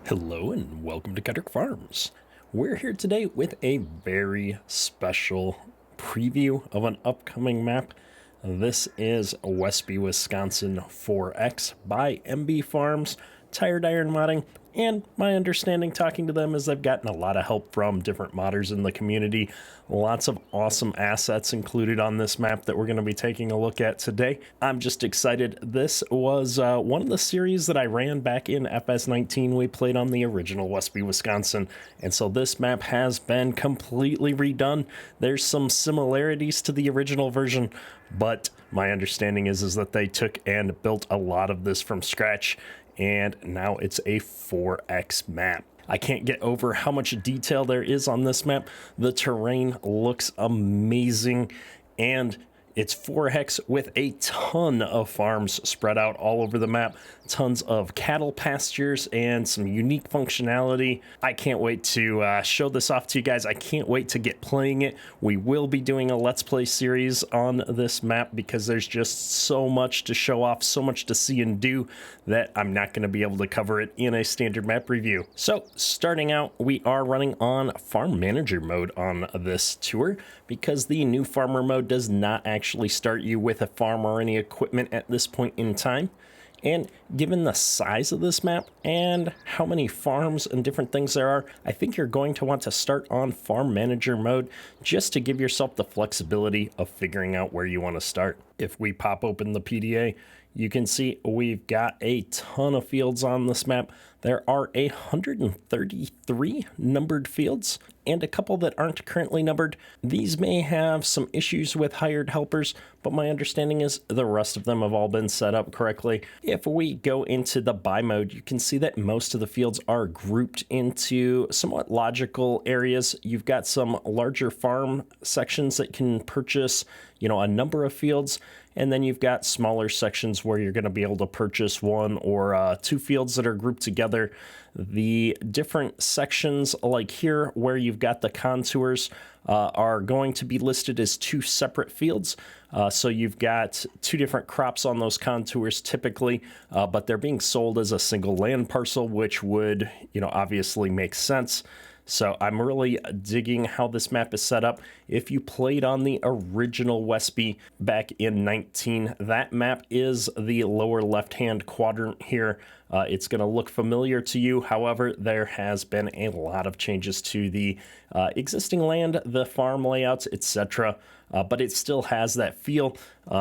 Hello and welcome to Cudrick Farms. We're here today with a very special preview of an upcoming map. This is Westby, Wisconsin 4X by MB Farms, Tired Iron Modding, and my understanding talking to them is they've gotten a lot of help from different modders in the community. Lots of awesome assets included on this map that we're going to be taking a look at today. I'm just excited. This was one of the series that I ran back in FS22. We played on the original Westby, Wisconsin, and so this map has been completely redone. There's some similarities to the original version, but my understanding is that they took and built a lot of this from scratch, and now it's a 4X map. I can't get over how much detail there is on this map. The terrain looks amazing, and it's 4X with a ton of farms spread out all over the map, tons of cattle pastures, and some unique functionality. I can't wait to show this off to you guys. I can't wait to get playing it. We will be doing a Let's Play series on this map because there's just so much to show off, so much to see and do that I'm not going to be able to cover it in a standard map review. So starting out, we are running on Farm Manager mode on this tour because the new Farmer mode does not actually start you with a farm or any equipment at this point in time. And given the size of this map and how many farms and different things there are, I think you're going to want to start on Farm Manager mode just to give yourself the flexibility of figuring out where you want to start. If we pop open the PDA, you can see we've got a ton of fields on this map. There are 133 numbered fields and a couple that aren't currently numbered. These may have some issues with hired helpers, but my understanding is the rest of them have all been set up correctly. If we go into the buy mode, you can see that most of the fields are grouped into somewhat logical areas. You've got some larger farm sections that can purchase, a number of fields, and then you've got smaller sections where you're going to be able to purchase one or two fields that are grouped together. The different sections, like here where you've got the contours, are going to be listed as two separate fields. So you've got two different crops on those contours typically, but they're being sold as a single land parcel, which would, obviously make sense. So I'm really digging how this map is set up. If you played on the original Westby back in 19, that map is the lower left-hand quadrant here. It's going to look familiar to you. However, there has been a lot of changes to the existing land, the farm layouts, etc. But it still has that feel.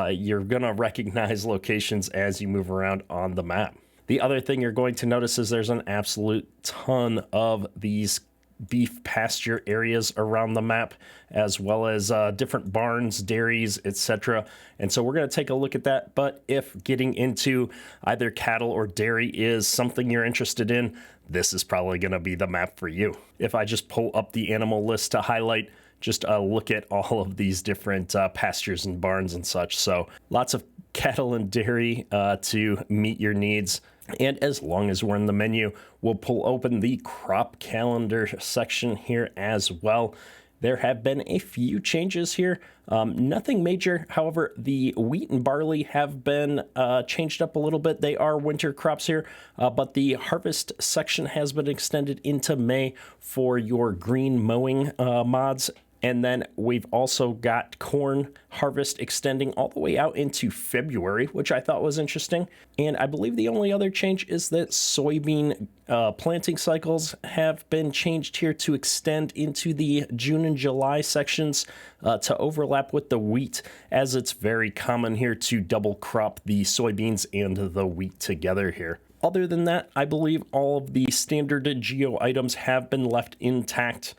You're going to recognize locations as you move around on the map. The other thing you're going to notice is there's an absolute ton of these beef pasture areas around the map, as well as different barns, dairies, etc. And so we're going to take a look at that. But if getting into either cattle or dairy is something you're interested in, this is probably going to be the map for you. If I just pull up the animal list to highlight, just look at all of these different pastures and barns and such. So lots of cattle and dairy to meet your needs. And as long as we're in the menu, we'll pull open the crop calendar section here as well. There have been a few changes here, nothing major. However, the wheat and barley have been changed up a little bit. They are winter crops here, but the harvest section has been extended into May for your green mowing mods. And then we've also got corn harvest extending all the way out into February, which I thought was interesting. And I believe the only other change is that soybean planting cycles have been changed here to extend into the June and July sections to overlap with the wheat, as it's very common here to double crop the soybeans and the wheat together here. Other than that, I believe all of the standard geo items have been left intact.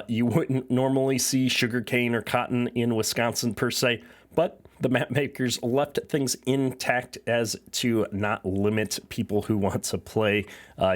You wouldn't normally see sugarcane or cotton in Wisconsin per se, but the map makers left things intact as to not limit people who want to play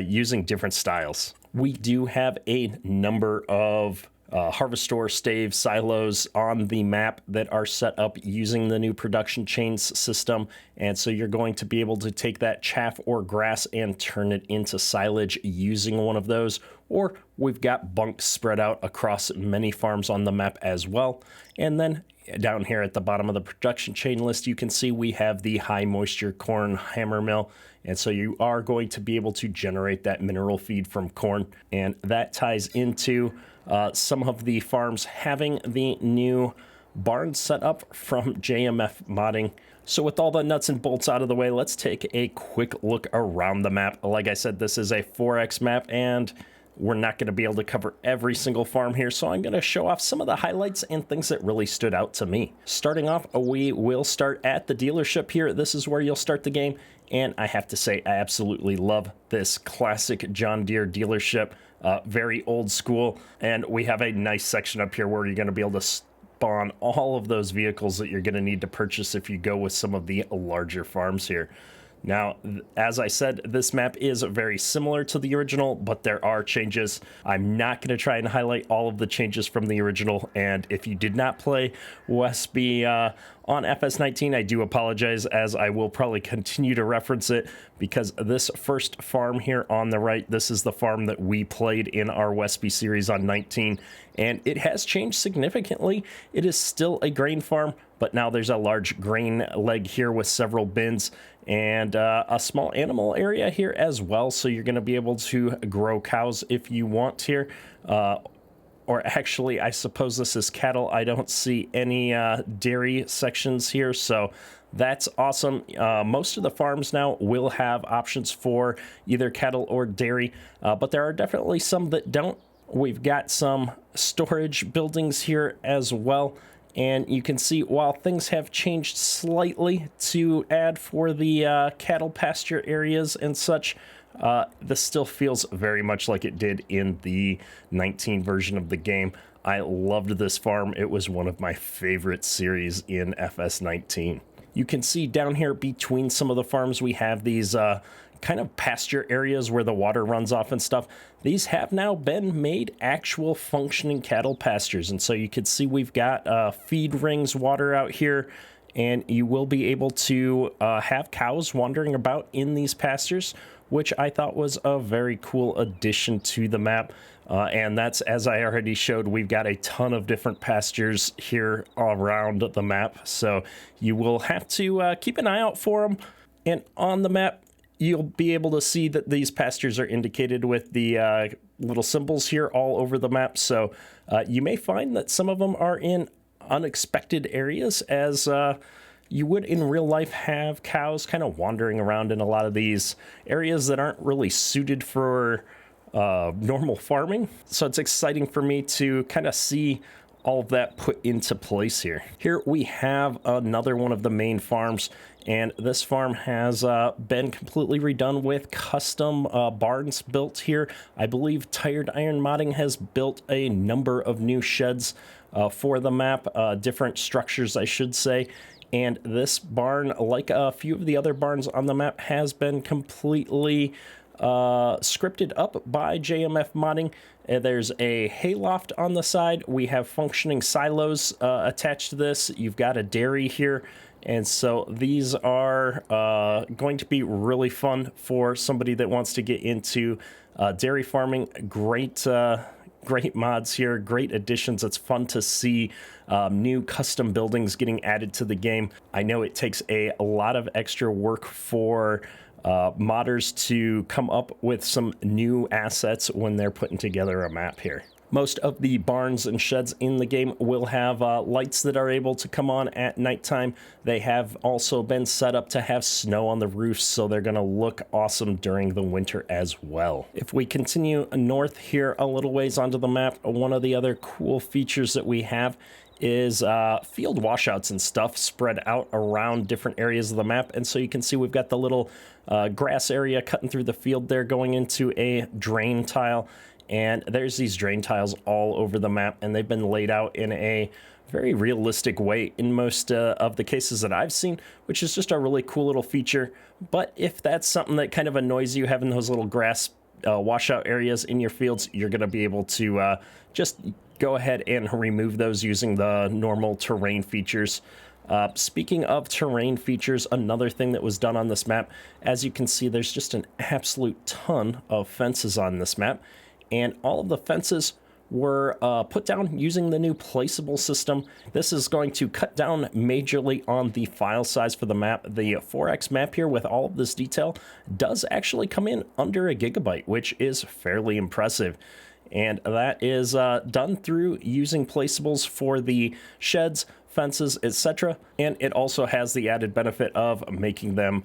using different styles. We do have a number of harvestor stave silos on the map that are set up using the new production chains system, and so you're going to be able to take that chaff or grass and turn it into silage using one of those, or we've got bunks spread out across many farms on the map as well. And then down here at the bottom of the production chain list, you can see we have the high moisture corn hammer mill, And so you are going to be able to generate that mineral feed from corn. And that ties into some of the farms having the new barns set up from JMF modding. So with all the nuts and bolts out of the way, let's take a quick look around the map. Like I said, this is a 4X map, and we're not going to be able to cover every single farm here, so I'm going to show off some of the highlights and things that really stood out to me. Starting off, we will start at the dealership here. This is where you'll start the game, and I have to say, I absolutely love this classic John Deere dealership. Very old school, and we have a nice section up here where you're going to be able to spawn all of those vehicles that you're going to need to purchase if you go with some of the larger farms here. Now, as I said, this map is very similar to the original, but there are changes. I'm not going to try and highlight all of the changes from the original, and if you did not play Westby on FS19, I do apologize, as I will probably continue to reference it, because this first farm here on the right, this is the farm that we played in our Westby series on 19, and it has changed significantly. It is still a grain farm, but now there's a large grain leg here with several bins and a small animal area here as well. So you're going to be able to grow cows if you want here. Or actually, I suppose this is cattle. I don't see any dairy sections here, so that's awesome. Most of the farms now will have options for either cattle or dairy, but there are definitely some that don't. We've got some storage buildings here as well. And you can see, while things have changed slightly to add for the cattle pasture areas and such, this still feels very much like it did in the 19 version of the game. I loved this farm. It was one of my favorite series in FS19. You can see down here between some of the farms, we have these kind of pasture areas where the water runs off and stuff. These have now been made actual functioning cattle pastures. And so you can see we've got feed rings, water out here, and you will be able to have cows wandering about in these pastures, which I thought was a very cool addition to the map. And that's, as I already showed, we've got a ton of different pastures here around the map. So you will have to keep an eye out for them. And on the map, you'll be able to see that these pastures are indicated with the little symbols here all over the map. So you may find that some of them are in unexpected areas, as you would in real life have cows kind of wandering around in a lot of these areas that aren't really suited for normal farming. So it's exciting for me to kind of see all of that put into place here. Here we have another one of the main farms, and this farm has been completely redone with custom barns built here. I believe Tired Iron Modding has built a number of new sheds for the map, different structures, I should say. And this barn, like a few of the other barns on the map, has been completely scripted up by JMF modding. There's a hayloft on the side. We have functioning silos attached to this. You've got a dairy here. And so these are going to be really fun for somebody that wants to get into dairy farming. Great mods here, great additions. It's fun to see new custom buildings getting added to the game. I know it takes a lot of extra work for modders to come up with some new assets when they're putting together a map here. Most of the barns and sheds in the game will have lights that are able to come on at nighttime. They have also been set up to have snow on the roofs, so they're going to look awesome during the winter as well. If we continue north here a little ways onto the map, one of the other cool features that we have is field washouts and stuff spread out around different areas of the map. And so you can see we've got the little grass area cutting through the field there going into a drain tile. And there's these drain tiles all over the map, and they've been laid out in a very realistic way in most of the cases that I've seen, which is just a really cool little feature. But if that's something that kind of annoys you, having those little grass washout areas in your fields, you're going to be able to just go ahead and remove those using the normal terrain features. Speaking of terrain features, another thing that was done on this map, as you can see, there's just an absolute ton of fences on this map. And all of the fences were put down using the new placeable system. This is going to cut down majorly on the file size for the map. The 4x map here with all of this detail does actually come in under a gigabyte, which is fairly impressive. And that is done through using placeables for the sheds, fences, etc. And it also has the added benefit of making them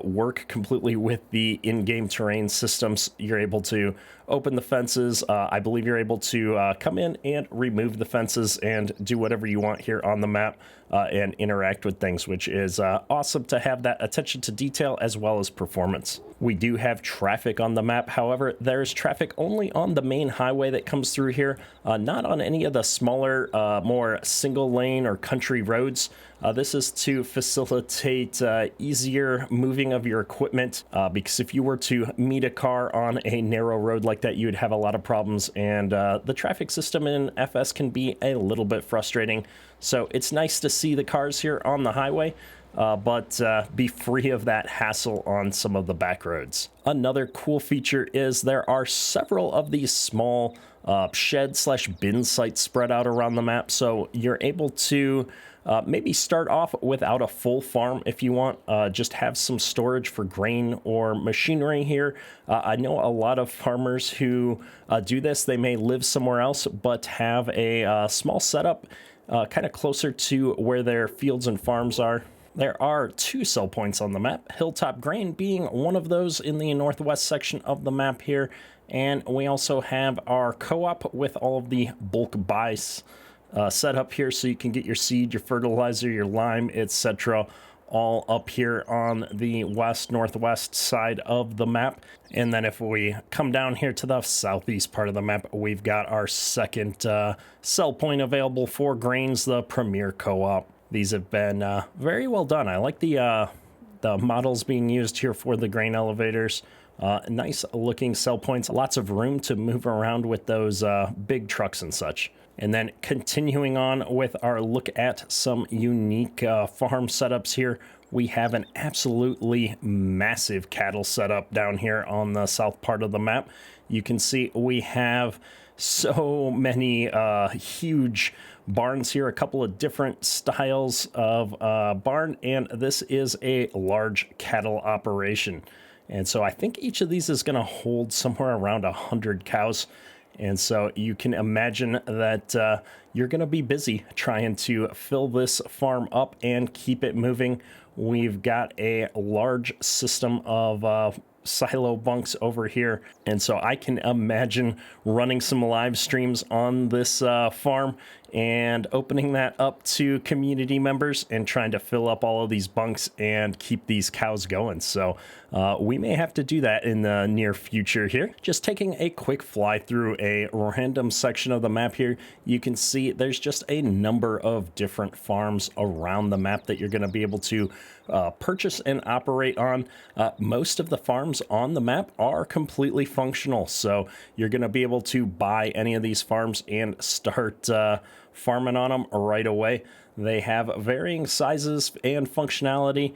work completely with the in-game terrain systems. You're able to open the fences. I believe you're able to come in and remove the fences and do whatever you want here on the map and interact with things, which is awesome to have that attention to detail as well as performance. We do have traffic on the map. However, there's traffic only on the main highway that comes through here, not on any of the smaller, more single lane or country roads. This is to facilitate easier moving of your equipment, because if you were to meet a car on a narrow road like that, you would have a lot of problems, and the traffic system in FS can be a little bit frustrating. So it's nice to see the cars here on the highway, but be free of that hassle on some of the back roads. Another cool feature is there are several of these small shed/bin sites spread out around the map, so you're able to maybe start off without a full farm if you want, just have some storage for grain or machinery here. I know a lot of farmers who do this. They may live somewhere else but have a small setup kind of closer to where their fields and farms are. There are 2 sell points on the map, Hilltop Grain being one of those in the northwest section of the map here. And we also have our co-op with all of the bulk buys set up here, so you can get your seed, your fertilizer, your lime, etc. all up here on the west-northwest side of the map. And then if we come down here to the southeast part of the map, we've got our second sell point available for grains, the Premier Co-op. These have been very well done. I like the models being used here for the grain elevators. Nice looking sell points, lots of room to move around with those big trucks and such. And then continuing on with our look at some unique farm setups here, we have an absolutely massive cattle setup down here on the south part of the map. You can see we have so many huge barns here, a couple of different styles of barn, and this is a large cattle operation. And so I think each of these is going to hold somewhere around 100 cows. And so you can imagine that you're going to be busy trying to fill this farm up and keep it moving. We've got a large system of silo bunks over here. And so I can imagine running some live streams on this farm and opening that up to community members and trying to fill up all of these bunks and keep these cows going. So we may have to do that in the near future here. Just taking a quick fly through a random section of the map here, you can see there's just a number of different farms around the map that you're going to be able to purchase and operate on. Most of the farms on the map are completely functional, so you're going to be able to buy any of these farms and start farming on them right away. They have varying sizes and functionality,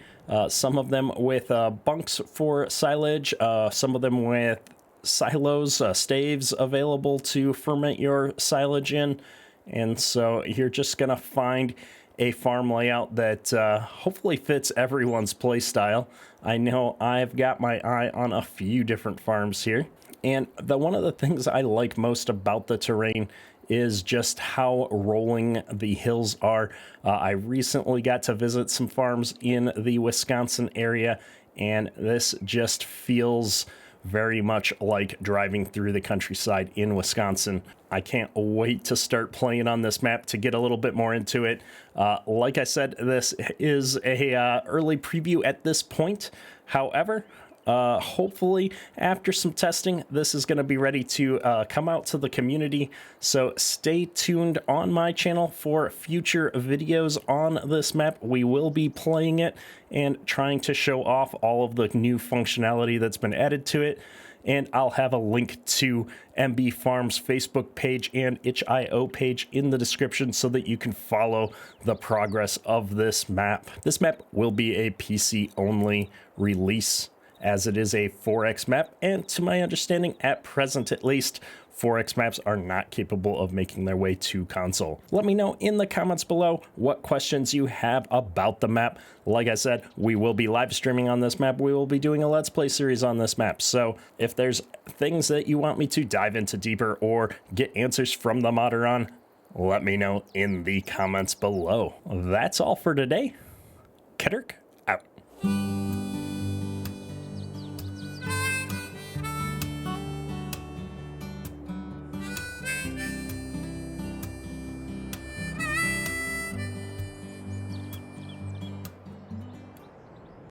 some of them with bunks for silage, some of them with silos, staves available to ferment your silage in. And so you're just going to find a farm layout that hopefully fits everyone's play style. I know I've got my eye on a few different farms here. And one of the things I like most about the terrain is just how rolling the hills are. I recently got to visit some farms in the Wisconsin area, and this just feels very much like driving through the countryside in Wisconsin. I can't wait to start playing on this map to get a little bit more into it. Like I said, this is a early preview at this point. However, hopefully after some testing, this is going to be ready to come out to the community. So stay tuned on my channel for future videos on this map. We will be playing it and trying to show off all of the new functionality that's been added to it. And I'll have a link to MB Farms Facebook page and itch.io page in the description so that you can follow the progress of this map. This map will be a PC only release as it is a 4X map, and to my understanding, at present at least, 4X maps are not capable of making their way to console. Let me know in the comments below what questions you have about the map. Like I said, we will be live streaming on this map. We will be doing a Let's Play series on this map. So if there's things that you want me to dive into deeper or get answers from the modder on, let me know in the comments below. That's all for today. Kedrick out.